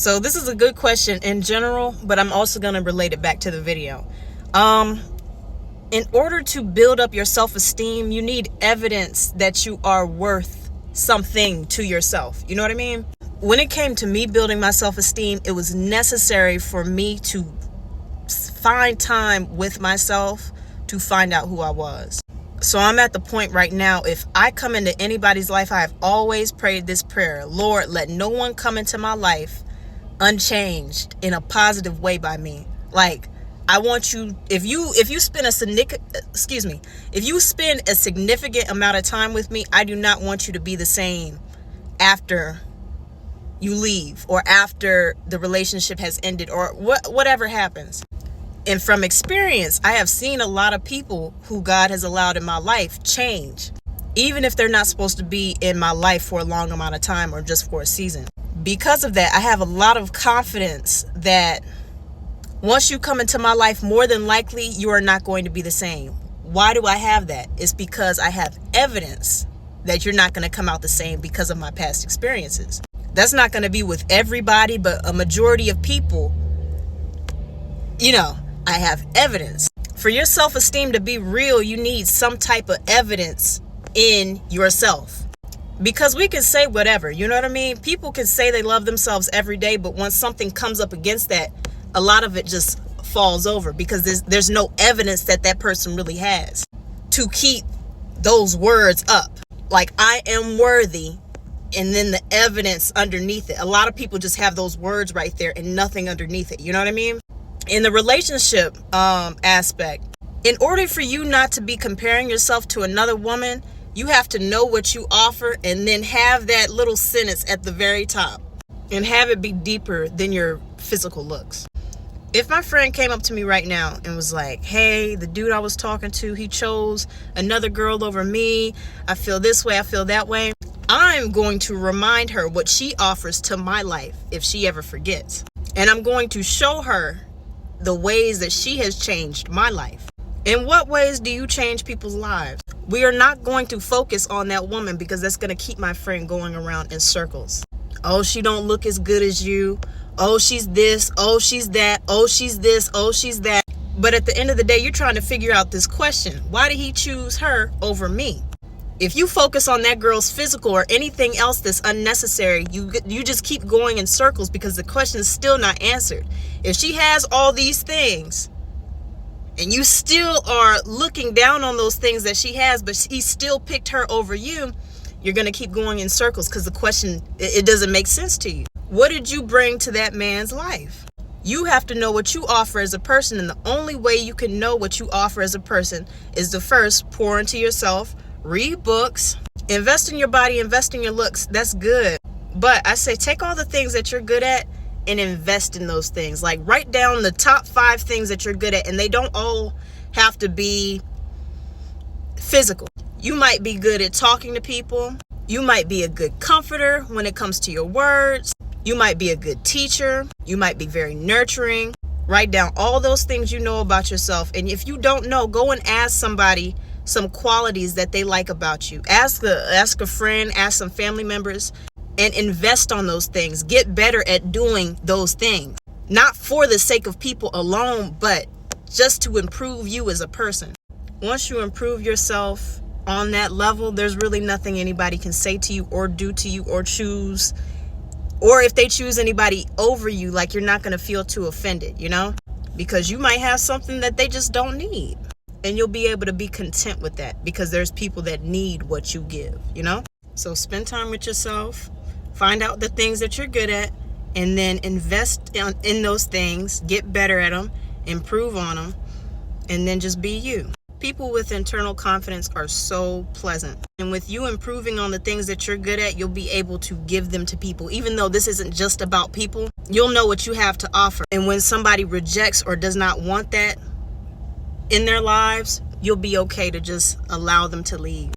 So this is a good question in general, but I'm also going to relate it back to the video. In order to build up your self-esteem, you need evidence that you are worth something to yourself. You know what I mean? When it came to me building my self-esteem, it was necessary for me to find time with myself to find out who I was. So I'm at the point right now, if I come into anybody's life, I have always prayed this prayer: Lord, let no one come into my life unchanged in a positive way by me. Like, I want you, if you spend a significant amount of time with me, I do not want you to be the same after you leave or after the relationship has ended or whatever happens. And from experience, I have seen a lot of people who God has allowed in my life change, even if they're not supposed to be in my life for a long amount of time or just for a season. Because of that, I have a lot of confidence that once you come into my life, more than likely, you are not going to be the same. Why do I have that? It's because I have evidence that you're not going to come out the same because of my past experiences. That's not going to be with everybody, but a majority of people, I have evidence. For your self-esteem to be real, you need some type of evidence in yourself. Because we can say whatever, you know what I mean? People can say they love themselves every day, but once something comes up against that, a lot of it just falls over because there's no evidence that person really has to keep those words up. Like, I am worthy, and then the evidence underneath it. A lot of people just have those words right there and nothing underneath it. You know what I mean? In the relationship aspect, in order for you not to be comparing yourself to another woman, you have to know what you offer and then have that little sentence at the very top and have it be deeper than your physical looks. If my friend came up to me right now and was like, hey, the dude I was talking to, he chose another girl over me. I feel this way, I feel that way. I'm going to remind her what she offers to my life if she ever forgets. And I'm going to show her the ways that she has changed my life. In what ways do you change people's lives? We are not going to focus on that woman because that's going to keep my friend going around in circles. Oh, she don't look as good as you. Oh, she's this. Oh, she's that. Oh, she's this. Oh, she's that. But at the end of the day, you're trying to figure out this question. Why did he choose her over me? If you focus on that girl's physical or anything else that's unnecessary, you just keep going in circles because the question is still not answered. If she has all these things and you still are looking down on those things that she has, but he still picked her over you, you're going to keep going in circles because the question, it doesn't make sense to you. What did you bring to that man's life? You have to know what you offer as a person, and the only way you can know what you offer as a person is to first pour into yourself, read books, invest in your body, invest in your looks. That's good. But I say take all the things that you're good at and invest in those things. Like, write down the top 5 things that you're good at, and they don't all have to be physical. You might be good at talking to people. You might be a good comforter when it comes to your words. You might be a good teacher. You might be very nurturing. Write down all those things you know about yourself. And if you don't know, go and ask somebody some qualities that they like about you. Ask a friend, ask some family members, and invest on those things. Get better at doing those things. Not for the sake of people alone, but just to improve you as a person. Once you improve yourself on that level, there's really nothing anybody can say to you or do to you or choose. Or if they choose anybody over you, like, you're not going to feel too offended, because you might have something that they just don't need. And you'll be able to be content with that because there's people that need what you give, So spend time with yourself, find out the things that you're good at, and then invest in those things, get better at them, improve on them, and then just be you. People with internal confidence are so pleasant. And with you improving on the things that you're good at, you'll be able to give them to people. Even though this isn't just about people, you'll know what you have to offer. And when somebody rejects or does not want that in their lives, you'll be okay to just allow them to leave.